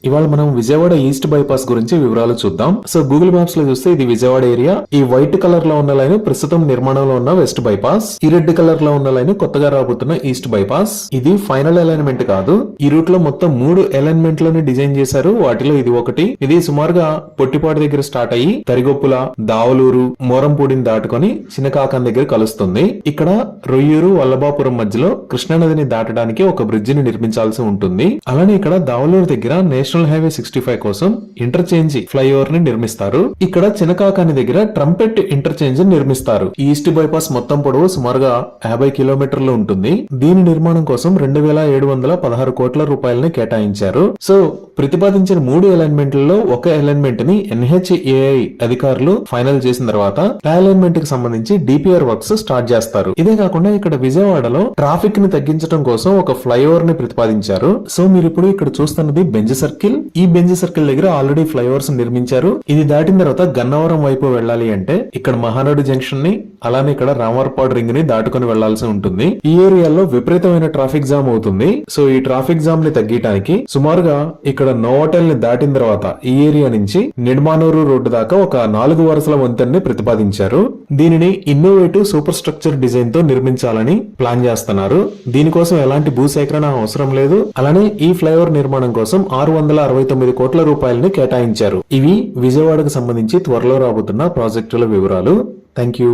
ఇవాళ మనం Vijayawada east bypass గురించి వివరాలు చూద్దాం. సో గూగుల్ మ్యాప్స్ లో చూస్తే ఇది విజయవాడ ఏరియా. ఈ వైట్ కలర్ లో ఉన్న లైన్ ప్రస్తుతం నిర్మాణంలో ఉన్న వెస్ట్ బైపాస్. ఈ రెడ్ కలర్ లో ఉన్న లైన్ కొత్తగా రాబోతున్న ఈస్ట్ బైపాస్. ఇది ఫైనల్ అలైన్మెంట్ కాదు. ఈ రూట్ లో మొత్తం 3 అలైన్మెంట్ లను డిజైన్ చేశారు. వాటిలో ఇది ఒకటి. ఇది సుమారుగా పొట్టిపాడు దగ్గర స్టార్ట్ అయ్యి తరిగొప్పుల, దావలూరు, మోరంపూడిని దాటుకొని చిన్నకాకం దగ్గర కలుస్తుంది. ఇక్కడ రొయ్యూరు, వల్లభాపురం మధ్యలో కృష్ణానదిని దాటడానికి ఒక బ్రిడ్జిని నిర్మించాల్సి ఉంటుంది. అలానే ఇక్కడ దావలూరు దగ్గర నేషనల్ హైవే 65 కోసం ఇంటర్చేంజ్ ఫ్లైఓవర్ ని నిర్మిస్తారు. ఇక్కడ చినకాకాని దగ్గర ట్రంపెట్ ఇంటర్చేంజ్ నిర్మిస్తారు. ఈస్ట్ బైపాస్ మొత్తం పొడవు సుమారుగా 50 కిలోమీటర్లు ఉంటుంది. దీని నిర్మాణం కోసం 2716 కోట్ల రూపాయలని కేటాయించారు. సో ప్రతిపాదించిన 3 అలైన్మెంట్లలో ఒక అలైన్మెంట్ ని NHAI అధికారులు ఫైనల్ చేసిన తర్వాత ఆ అలైన్మెంట్ కి సంబంధించి DPR వర్క్స్ స్టార్ట్ చేస్తారు. ఇదే కాకుండా ఇక్కడ విజయవాడలో ట్రాఫిక్ ని తగ్గించడం కోసం ఒక ఫ్లైఓవర్ ని ప్రతిపాదించారు. సో మీరు ఇప్పుడు ఇక్కడ చూస్తున్నది బెంజ్ సర్కిల్. ఈ బెంజ్ సర్కిల్ దగ్గర ఆల్రెడీ ఫ్లైఓవర్స్ నిర్మించారు. ఇది దాటిన తర్వాత గన్నవరం వైపు వెళ్ళాలి అంటే ఇక్కడ మహానాడు జంక్షన్ ని, అలానే ఇక్కడ రామవరపాడు రింగ్ ని దాటుకుని వెళ్లాల్సి ఉంటుంది. ఈ ఏరియాలో విపరీతమైన ట్రాఫిక్ జామ్ అవుతుంది. సో ఈ ట్రాఫిక్ జామ్ ని తగ్గించడానికి సుమారుగా ఇక్కడ నోవోటెల్ ని దాటిన తర్వాత ఈ ఏరియా నుంచి నిడమానూరు రోడ్డు దాకా ఒక 4 వరుసల వంతెనని ప్రతిపాదించారు. దీనిని ఇన్నోవేటివ్ సూపర్ స్ట్రక్చర్ డిజైన్ తో నిర్మించాలని ప్లాన్ చేస్తున్నారు. దీనికోసం ఎలాంటి భూసేకరణ అవసరం లేదు. అలానే ఈ ఫ్లైఓవర్ నిర్మాణం కోసం 669 కోట్ల రూపాయలని కేటాయించారు. ఇవి విజయవాడకు సంబంధించి త్వరలో రాబోతున్న ప్రాజెక్టుల వివరాలు. Thank you.